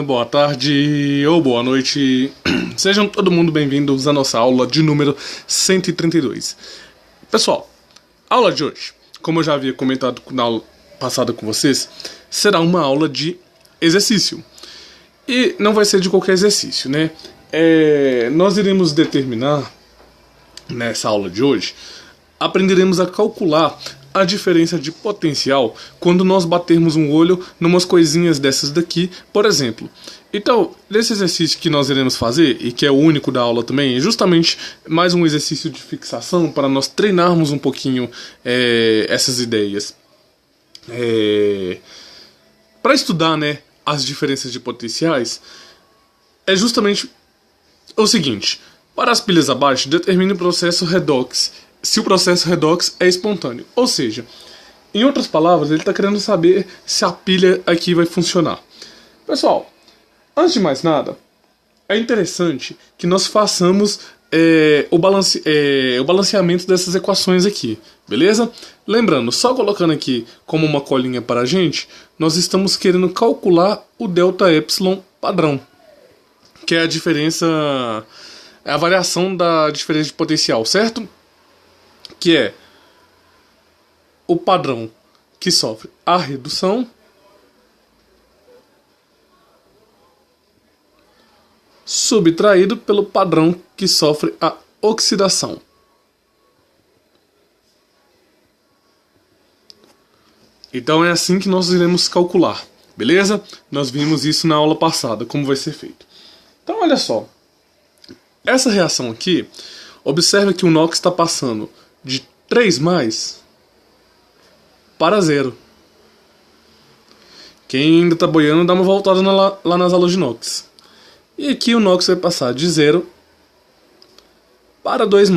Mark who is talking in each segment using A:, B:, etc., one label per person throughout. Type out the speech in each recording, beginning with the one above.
A: Boa tarde ou boa noite, sejam todo mundo bem-vindos à nossa aula de número 132. Pessoal, a aula de hoje, como eu já havia comentado na aula passada com vocês, será uma aula de exercício. E não vai ser de qualquer exercício, né? Nós iremos determinar, nessa aula de hoje, aprenderemos a calcular a diferença de potencial quando nós batermos um olho numas coisinhas dessas daqui, por exemplo. Então, nesse exercício que nós iremos fazer, e que é o único da aula também, é justamente mais um exercício de fixação para nós treinarmos um pouquinho essas ideias. Para estudar, né, as diferenças de potenciais, é justamente o seguinte: para as pilhas abaixo, determine o processo redox, se o processo redox é espontâneo. Ou seja, em outras palavras, ele está querendo saber se a pilha aqui vai funcionar. Pessoal, antes de mais nada, é interessante que nós façamos o balanceamento dessas equações aqui, beleza? Lembrando, só colocando aqui como uma colinha para a gente, nós estamos querendo calcular o delta epsilon padrão, que é a diferença, a variação da diferença de potencial, certo? Que é o padrão que sofre a redução subtraído pelo padrão que sofre a oxidação. Então é assim que nós iremos calcular, beleza? Nós vimos isso na aula passada, como vai ser feito. Então olha só, essa reação aqui, observe que o NOx está passando de 3 para 0. Quem ainda está boiando, dá uma voltada lá nas aulas de NOx. E aqui o NOx vai passar de 0 para 2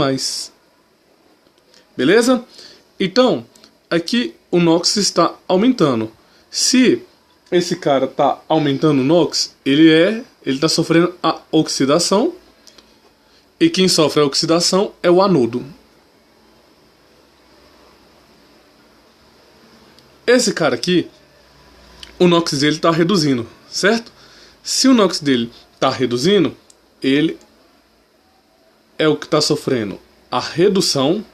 A: Beleza? Então, aqui o NOx está aumentando. Se esse cara está aumentando o NOx, ele está sofrendo a oxidação. E quem sofre a oxidação é o anodo. Esse cara aqui, o NOx dele está reduzindo, certo? Se o NOx dele está reduzindo, ele é o que está sofrendo a redução.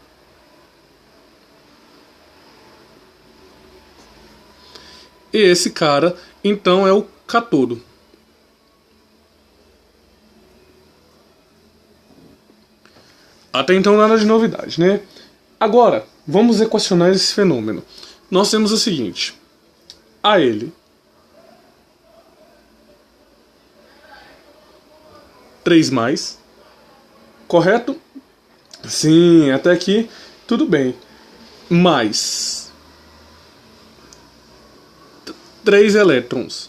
A: E esse cara, então, é o catodo. Até então nada de novidade, né? Agora, vamos equacionar esse fenômeno. Nós temos o seguinte: a ele 3 correto? Sim, até aqui tudo bem. Mais 3 elétrons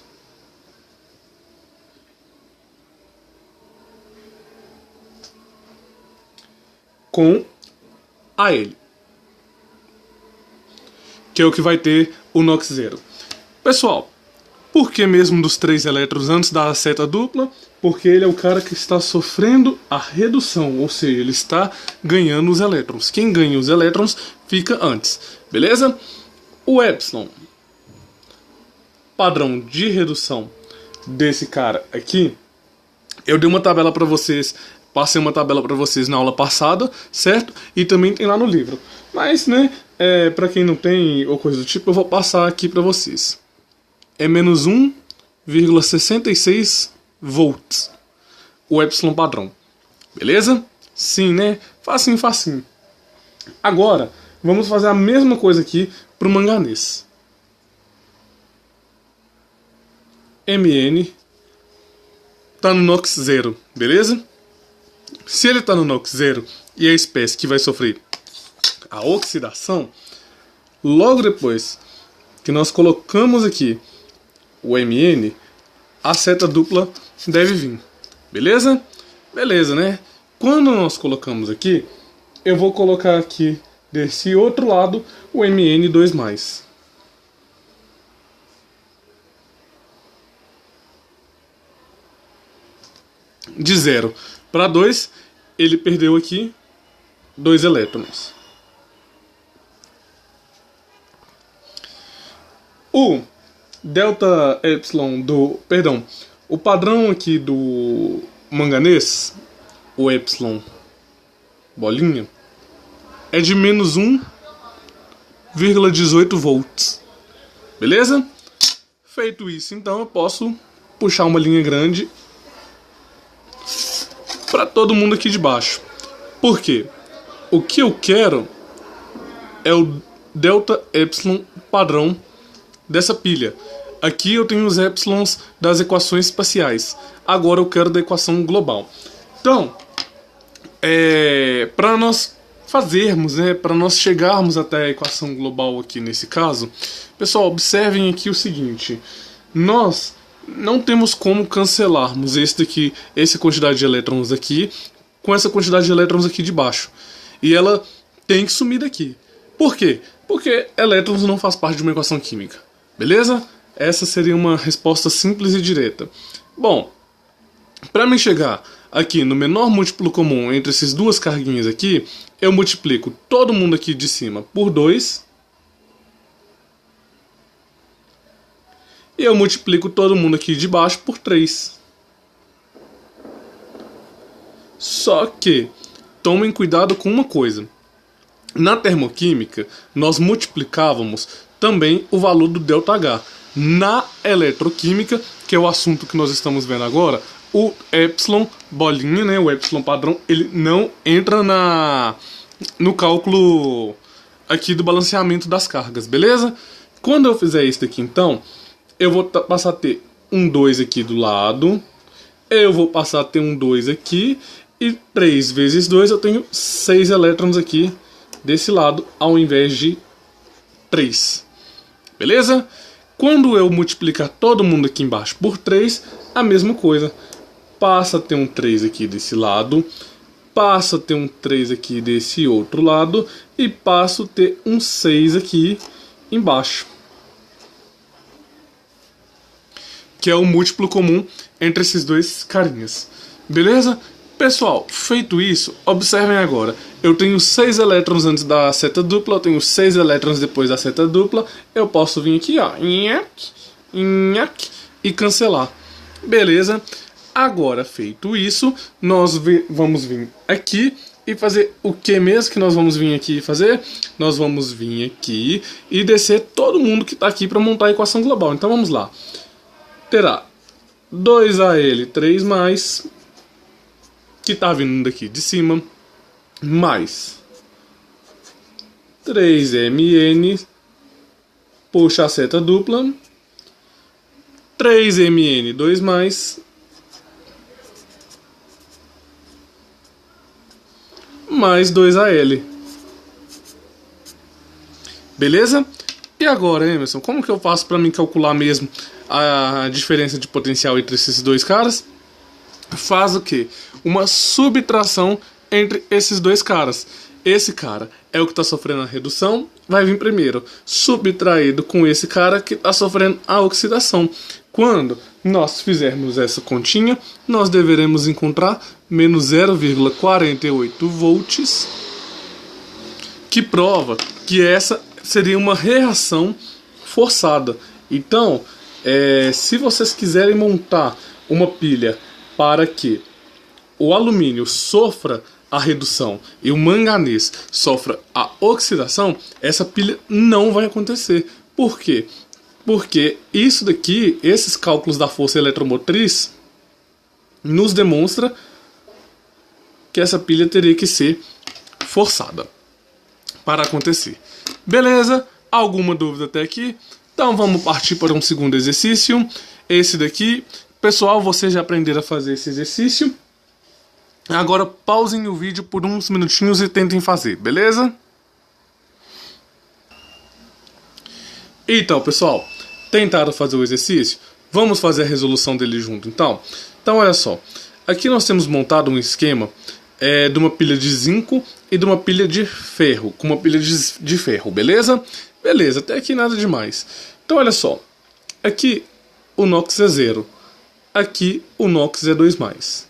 A: com a ele, que é o que vai ter o NOx zero. Pessoal, por que mesmo dos 3 elétrons antes da seta dupla? Porque ele é o cara que está sofrendo a redução, ou seja, ele está ganhando os elétrons. Quem ganha os elétrons fica antes, beleza? O epsilon, padrão de redução desse cara aqui, eu dei uma tabela para vocês, passei uma tabela para vocês na aula passada, certo? E também tem lá no livro. Mas, né, para quem não tem ou coisa do tipo, eu vou passar aqui para vocês. É menos 1,66 volts o epsilon padrão. Beleza? Sim, né? Facinho, facinho. Agora, vamos fazer a mesma coisa aqui para o manganês. Mn está no NOx zero, beleza? Se ele está no NOx zero e é a espécie que vai sofrer a oxidação, logo depois que nós colocamos aqui o Mn, a seta dupla deve vir. Beleza? Beleza, né? Quando nós colocamos aqui, eu vou colocar aqui desse outro lado o Mn2+. De 0 para 2, ele perdeu aqui 2 elétrons. O delta epsilon do... Perdão, o padrão aqui do manganês, o epsilon bolinha, é de menos 1,18 volts. Beleza? Feito isso, então eu posso puxar uma linha grande para todo mundo aqui de baixo. Por quê? O que eu quero é o delta epsilon padrão dessa pilha. Aqui eu tenho os epsilons das equações espaciais. Agora eu quero da equação global. Então, para nós fazermos, para nós chegarmos até a equação global aqui nesse caso, pessoal, observem aqui o seguinte: nós não temos como cancelarmos essa quantidade de elétrons aqui com essa quantidade de elétrons aqui de baixo. E ela tem que sumir daqui. Por quê? Porque elétrons não faz parte de uma equação química. Beleza? Essa seria uma resposta simples e direta. Bom, para me chegar aqui no menor múltiplo comum entre essas duas carguinhas aqui, eu multiplico todo mundo aqui de cima por 2. E eu multiplico todo mundo aqui de baixo por 3. Só que tomem cuidado com uma coisa. Na termoquímica, nós multiplicávamos também o valor do ΔH. Na eletroquímica, que é o assunto que nós estamos vendo agora, o epsilon bolinha, o epsilon padrão, ele não entra no cálculo aqui do balanceamento das cargas, beleza? Quando eu fizer isso daqui, então, eu vou passar a ter um 2 aqui do lado, eu vou passar a ter um 2 aqui, e 3 vezes 2 eu tenho 6 elétrons aqui desse lado, ao invés de 3. Beleza? Quando eu multiplicar todo mundo aqui embaixo por 3, a mesma coisa. Passa a ter um 3 aqui desse lado, passa a ter um 3 aqui desse outro lado, e passo a ter um 6 aqui embaixo, que é o múltiplo comum entre esses dois carinhas. Beleza? Pessoal, feito isso, observem agora. Eu tenho 6 elétrons antes da seta dupla, eu tenho 6 elétrons depois da seta dupla. Eu posso vir aqui, ó, e cancelar. Beleza? Agora, feito isso, nós vamos vir aqui e fazer o que mesmo que nós vamos vir aqui fazer? Nós vamos vir aqui e descer todo mundo que está aqui para montar a equação global. Então vamos lá. Terá 2Al3+, que está vindo daqui de cima, mais 3Mn, puxa a seta dupla, 3Mn2+, mais 2Al. Beleza? E agora, Emerson, como que eu faço para me calcular mesmo a diferença de potencial entre esses dois caras? Faz o quê? Uma subtração entre esses dois caras. Esse cara é o que está sofrendo a redução, vai vir primeiro, subtraído com esse cara que está sofrendo a oxidação. Quando nós fizermos essa continha, nós deveremos encontrar menos 0,48 volts, que prova que essa seria uma reação forçada. Então, se vocês quiserem montar uma pilha para que o alumínio sofra a redução e o manganês sofra a oxidação, essa pilha não vai acontecer. Por quê? Porque isso daqui, esses cálculos da força eletromotriz, nos demonstra que essa pilha teria que ser forçada para acontecer. Beleza? Alguma dúvida até aqui? Então vamos partir para um segundo exercício. Esse daqui, pessoal, vocês já aprenderam a fazer esse exercício. Agora pausem o vídeo por uns minutinhos e tentem fazer, beleza? Então, pessoal, tentaram fazer o exercício? Vamos fazer a resolução dele junto, então? Então, olha só. Aqui nós temos montado um esquema de uma pilha de zinco e de uma pilha de ferro. Com uma pilha de ferro, beleza? Beleza, até aqui nada demais. Então, olha só. Aqui o NOx é 0. Aqui o NOx é 2+.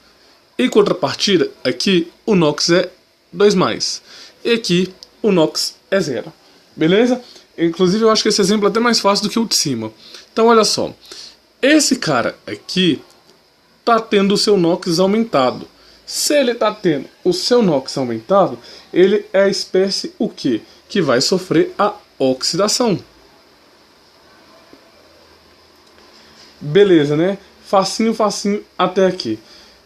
A: Em contrapartida, aqui o NOx é 2+. E aqui o NOx é 0. Beleza? Inclusive eu acho que esse exemplo é até mais fácil do que o de cima. Então Então olha só, esse cara aqui está tendo o seu NOx aumentado. Se ele está tendo o seu NOx aumentado, ele é a espécie o quê? Que vai sofrer a oxidação. Beleza, né? Facinho, facinho até aqui.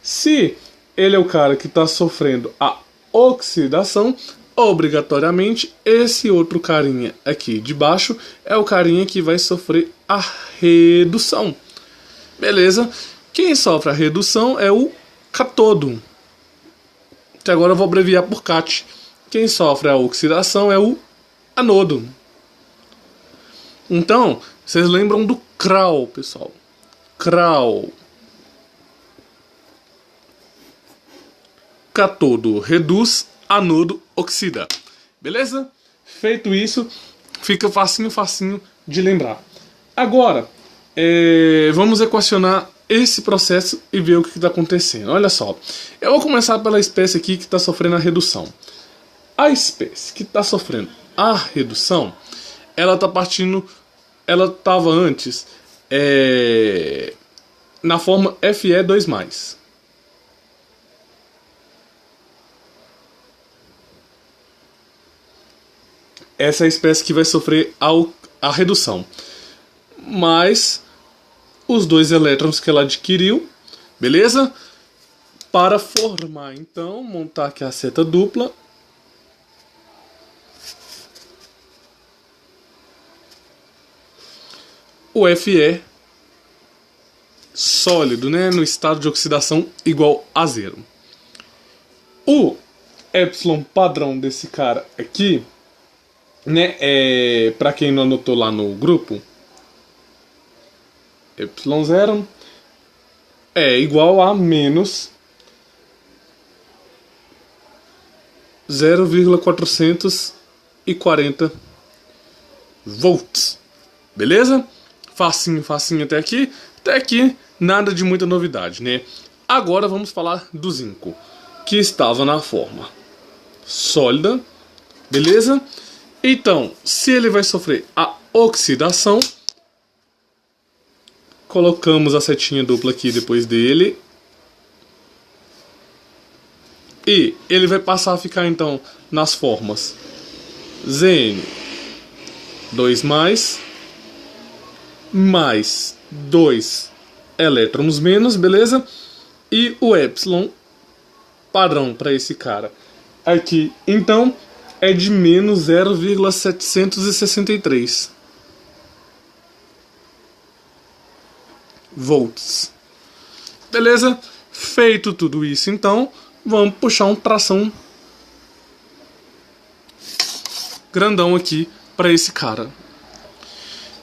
A: Se ele é o cara que está sofrendo a oxidação, obrigatoriamente esse outro carinha aqui de baixo é o carinha que vai sofrer a redução. Beleza? Quem sofre a redução é o cátodo, que agora eu vou abreviar por CAT. Quem sofre a oxidação é o anodo. Então, vocês lembram do CRAL, pessoal? CRAL. Cátodo reduz, anodo oxida. Beleza? Feito isso, fica facinho, facinho de lembrar. Agora, vamos equacionar esse processo e ver o que está acontecendo. Olha só, eu vou começar pela espécie aqui que está sofrendo a redução. A espécie que está sofrendo a redução, ela está partindo, ela estava antes na forma Fe2+. Essa é a espécie que vai sofrer a redução. Mas os 2 elétrons que ela adquiriu, beleza? Para formar, então, montar aqui a seta dupla. O Fe sólido, né, no estado de oxidação igual a 0. O epsilon padrão desse cara aqui, né, para quem não anotou lá no grupo, Y0 é igual a menos 0,440 volts. Beleza? Facinho, facinho até aqui. Até aqui, nada de muita novidade, né? Agora vamos falar do zinco, que estava na forma sólida. Beleza? Então, se ele vai sofrer a oxidação, colocamos a setinha dupla aqui depois dele. E ele vai passar a ficar, então, nas formas Zn2+, mais 2 elétrons menos, beleza? E o epsilon padrão para esse cara aqui, então, é de menos 0,763 volts. Beleza? Feito tudo isso, então, vamos puxar um tração grandão aqui para esse cara.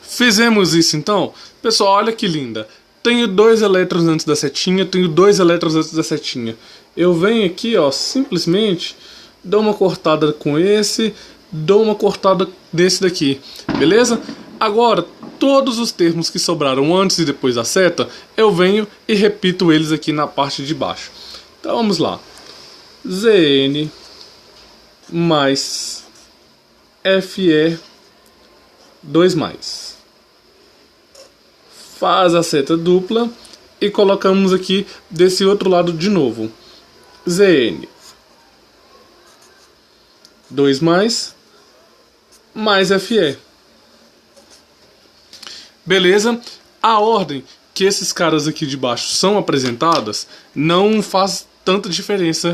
A: Fizemos isso, então. Pessoal, olha que linda. Tenho 2 elétrons antes da setinha, tenho 2 elétrons antes da setinha. Eu venho aqui, ó, simplesmente dou uma cortada com esse, dou uma cortada desse daqui, beleza? Agora, todos os termos que sobraram antes e depois da seta, eu venho e repito eles aqui na parte de baixo. Então vamos lá. Zn mais Fe2+. Faz a seta dupla e colocamos aqui desse outro lado de novo. Zn 2+, mais Fe. Beleza? A ordem que esses caras aqui de baixo são apresentadas não faz tanta diferença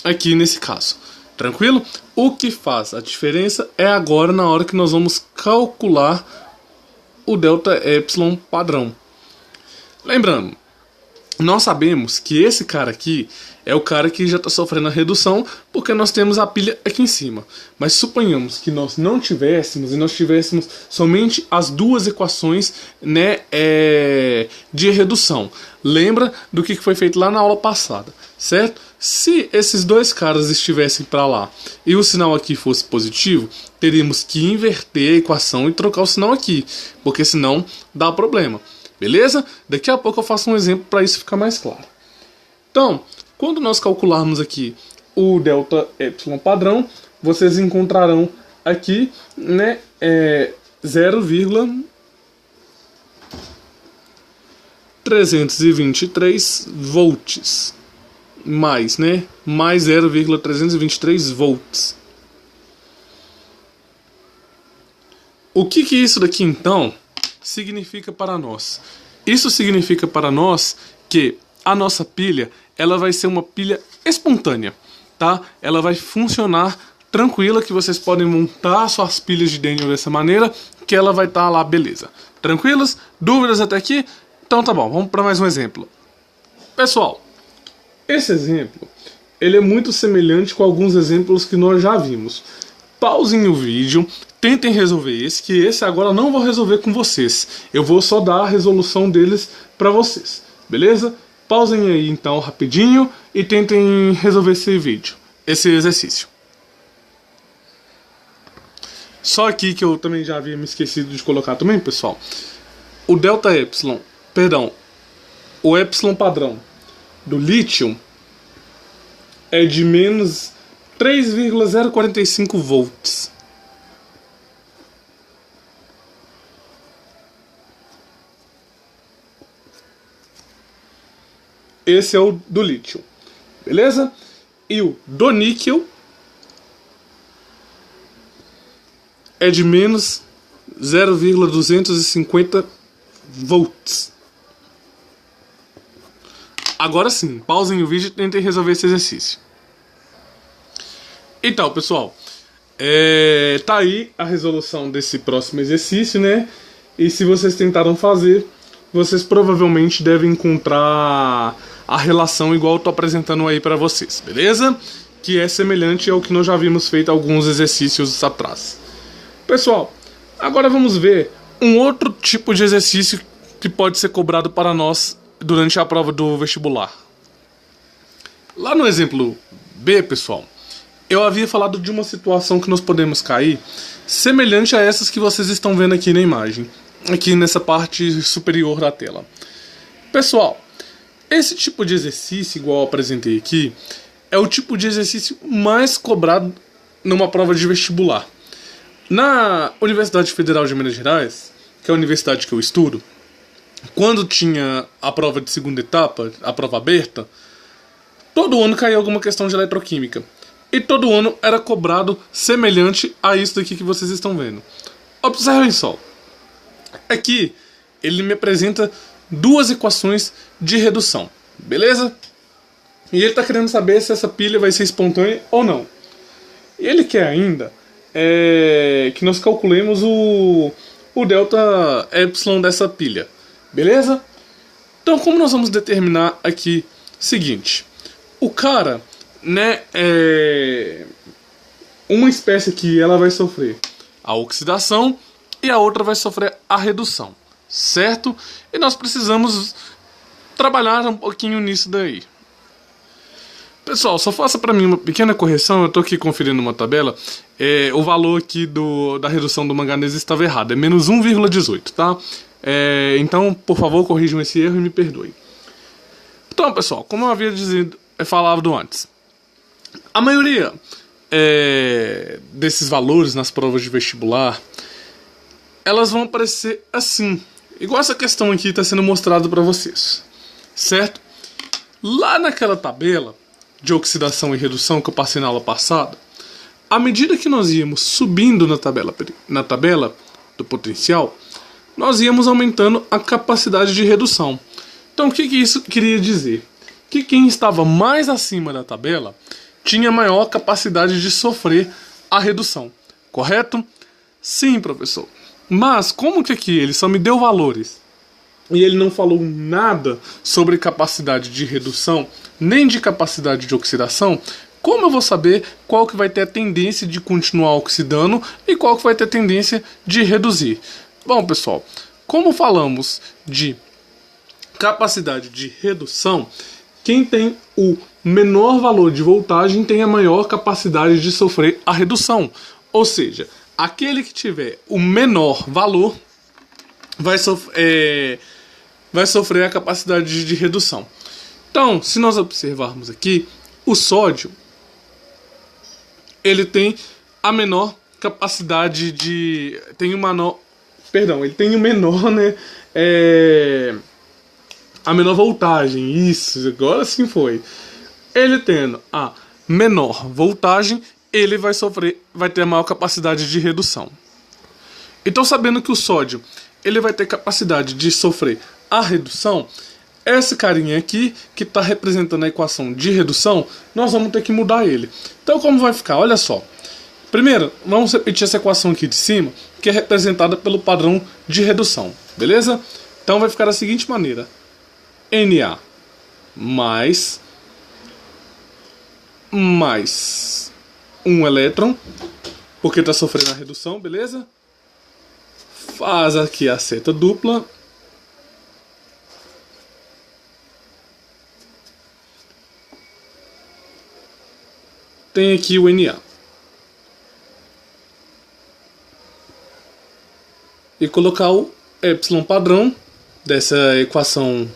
A: aqui nesse caso. Tranquilo? O que faz a diferença é agora na hora que nós vamos calcular o delta epsilon padrão. Lembrando, nós sabemos que esse cara aqui é o cara que já está sofrendo a redução porque nós temos a pilha aqui em cima. Mas suponhamos que nós não tivéssemos e nós tivéssemos somente as 2 equações, né, de redução. Lembra do que foi feito lá na aula passada, certo? Se esses 2 caras estivessem para lá e o sinal aqui fosse positivo, teríamos que inverter a equação e trocar o sinal aqui, porque senão dá problema. Beleza? Daqui a pouco eu faço um exemplo para isso ficar mais claro. Então, quando nós calcularmos aqui o delta epsilon padrão, vocês encontrarão aqui, né, 0,763 323 volts. Mais, né? Mais 0,323 volts. O que isso daqui, então, significa para nós? Isso significa para nós que a nossa pilha, ela vai ser uma pilha espontânea, tá? Ela vai funcionar tranquila, que vocês podem montar suas pilhas de Daniel dessa maneira, que ela vai estar lá, beleza. Tranquilas? Dúvidas até aqui? Então tá bom, vamos para mais um exemplo. Pessoal, esse exemplo, ele é muito semelhante com alguns exemplos que nós já vimos. Pausem o vídeo, tentem resolver esse, que esse agora eu não vou resolver com vocês. Eu vou só dar a resolução deles para vocês, beleza? Pausem aí então rapidinho e tentem resolver esse vídeo, esse exercício. Só aqui que eu também já havia me esquecido de colocar também, pessoal. O delta epsilon, perdão, o epsilon padrão do lítio é de menos 3,045 volts. Esse é o do lítio, beleza? E o do níquel é de menos 0,250 volts. Agora sim, pausem o vídeo e tentem resolver esse exercício. Então, pessoal, tá aí a resolução desse próximo exercício, né? E se vocês tentaram fazer, vocês provavelmente devem encontrar a relação igual eu tô apresentando aí para vocês, beleza? Que é semelhante ao que nós já vimos feito alguns exercícios atrás. Pessoal, agora vamos ver um outro tipo de exercício que pode ser cobrado para nós durante a prova do vestibular. Lá no exemplo B, pessoal, eu havia falado de uma situação que nós podemos cair semelhante a essas que vocês estão vendo aqui na imagem, aqui nessa parte superior da tela. Pessoal, esse tipo de exercício, igual eu apresentei aqui, é o tipo de exercício mais cobrado numa prova de vestibular. Na Universidade Federal de Minas Gerais, que é a universidade que eu estudo, quando tinha a prova de segunda etapa, a prova aberta, todo ano caía alguma questão de eletroquímica. E todo ano era cobrado semelhante a isso daqui que vocês estão vendo. Observem só. Aqui ele me apresenta duas equações de redução, beleza? E ele está querendo saber se essa pilha vai ser espontânea ou não. E ele quer ainda que nós calculemos o delta epsilon dessa pilha, beleza? Então, como nós vamos determinar aqui o seguinte: o cara, né, uma espécie aqui ela vai sofrer a oxidação e a outra vai sofrer a redução, certo? E nós precisamos trabalhar um pouquinho nisso daí. Pessoal, só faça para mim uma pequena correção. Eu estou aqui conferindo uma tabela. O valor aqui da redução do manganês estava errado. É menos 1,18, tá? Então, por favor, corrijam esse erro e me perdoem. Então, pessoal, como eu havia falado antes, a maioria desses valores nas provas de vestibular, elas vão aparecer assim, igual essa questão aqui está sendo mostrado para vocês, certo? Lá naquela tabela de oxidação e redução que eu passei na aula passada, à medida que nós íamos subindo na tabela do potencial, nós íamos aumentando a capacidade de redução. Então, o que isso queria dizer? Que quem estava mais acima da tabela tinha maior capacidade de sofrer a redução, correto? Sim, professor. Mas como que aqui ele só me deu valores e ele não falou nada sobre capacidade de redução, nem de capacidade de oxidação, como eu vou saber qual que vai ter a tendência de continuar oxidando e qual que vai ter a tendência de reduzir? Bom, pessoal, como falamos de capacidade de redução, quem tem o menor valor de voltagem tem a maior capacidade de sofrer a redução. Ou seja, aquele que tiver o menor valor vai sofrer a capacidade de redução. Então, se nós observarmos aqui, o sódio ele tem a menor capacidade de... ele tem o menor, né, A menor voltagem, isso, agora sim foi. Ele tendo a menor voltagem, ele vai ter a maior capacidade de redução. Então, sabendo que o sódio ele vai ter capacidade de sofrer a redução, esse carinha aqui, que está representando a equação de redução, nós vamos ter que mudar ele. Então, como vai ficar? Olha só. Primeiro, vamos repetir essa equação aqui de cima, que é representada pelo padrão de redução, beleza? Então, vai ficar da seguinte maneira. Na mais um elétron, porque está sofrendo a redução, beleza? Faz aqui a seta dupla. Tem aqui o Na. E colocar o epsilon padrão dessa equação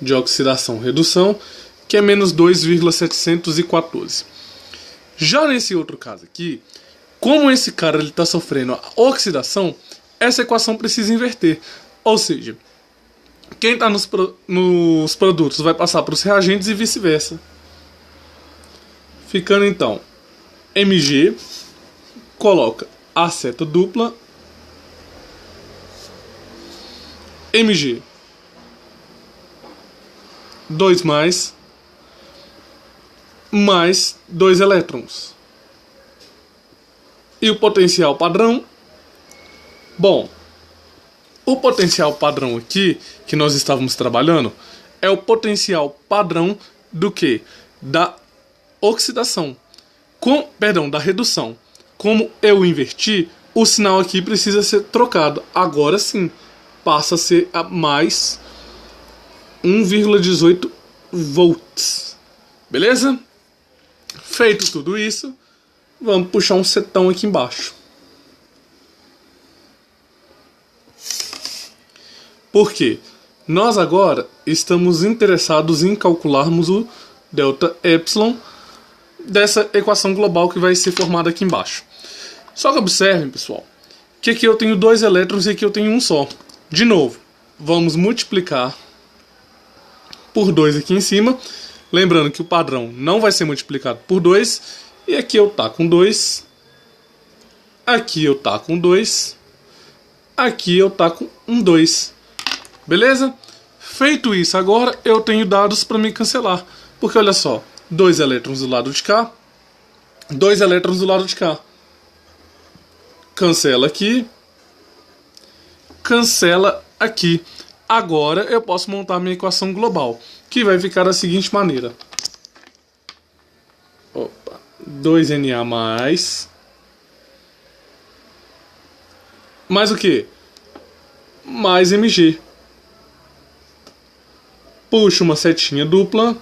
A: de oxidação-redução, que é menos 2,714. Já nesse outro caso aqui, como esse cara está sofrendo a oxidação, essa equação precisa inverter. Ou seja, quem está nos produtos vai passar para os reagentes e vice-versa. Ficando então, Mg, coloca a seta dupla, Mg, 2 mais 2 elétrons. E o potencial padrão? Bom, o potencial padrão aqui, que nós estávamos trabalhando, é o potencial padrão do que? Da oxidação. Da redução. Como eu inverti, o sinal aqui precisa ser trocado. Agora sim, passa a ser a mais 1,18 volts. Beleza? Feito tudo isso, vamos puxar um setão aqui embaixo. Por quê? Nós agora estamos interessados em calcularmos o delta epsilon dessa equação global que vai ser formada aqui embaixo. Só que observem, pessoal, que aqui eu tenho 2 elétrons e aqui eu tenho um só. De novo, vamos multiplicar por 2 aqui em cima. Lembrando que o padrão não vai ser multiplicado por 2. E aqui eu tá com 2. Aqui eu tá com 2. Aqui eu tá com um 2. Beleza? Feito isso, agora eu tenho dados para me cancelar. Porque olha só, 2 elétrons do lado de cá, 2 elétrons do lado de cá. Cancela aqui. Cancela aqui. Agora eu posso montar minha equação global, que vai ficar da seguinte maneira. 2Na mais o que? Mais Mg. Puxo uma setinha dupla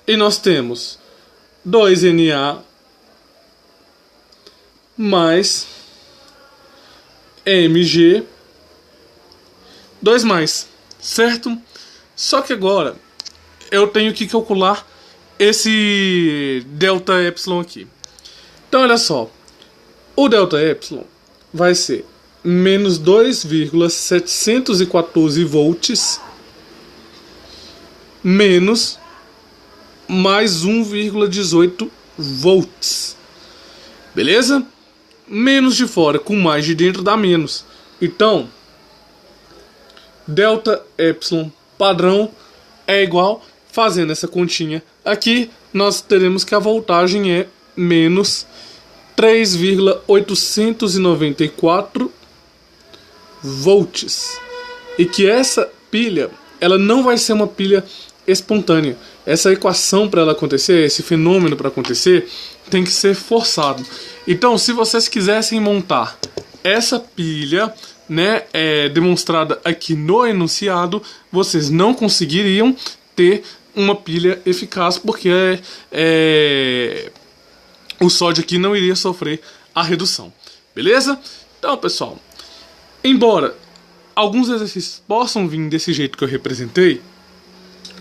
A: e nós temos 2Na mais Mg 2 mais, certo? Só que agora eu tenho que calcular esse delta epsilon aqui. Então olha só, o delta epsilon vai ser menos 2,714 volts menos mais 1,18 volts. Beleza? Menos de fora com mais de dentro dá menos. Então, delta epsilon padrão é igual, fazendo essa continha aqui, nós teremos que a voltagem é menos 3,894 volts. E que essa pilha, ela não vai ser uma pilha espontânea. Essa equação para ela acontecer, esse fenômeno para acontecer, tem que ser forçado. Então, se vocês quisessem montar essa pilha, né, demonstrada aqui no enunciado, vocês não conseguiriam ter uma pilha eficaz, porque o sódio aqui não iria sofrer a redução. Beleza? Então, pessoal, embora alguns exercícios possam vir desse jeito que eu representei,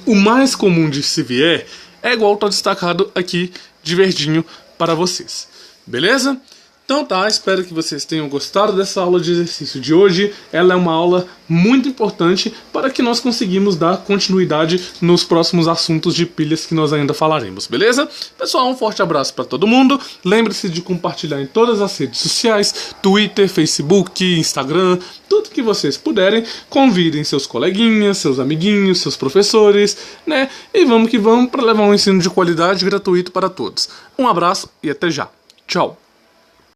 A: o mais comum de se vier é igual está destacado aqui de verdinho para vocês. Beleza? Então tá, espero que vocês tenham gostado dessa aula de exercício de hoje. Ela é uma aula muito importante para que nós conseguimos dar continuidade nos próximos assuntos de pilhas que nós ainda falaremos, beleza? Pessoal, um forte abraço para todo mundo. Lembre-se de compartilhar em todas as redes sociais, Twitter, Facebook, Instagram, tudo que vocês puderem. Convidem seus coleguinhas, seus amiguinhos, seus professores, né? E vamos que vamos para levar um ensino de qualidade gratuito para todos. Um abraço e até já. Tchau!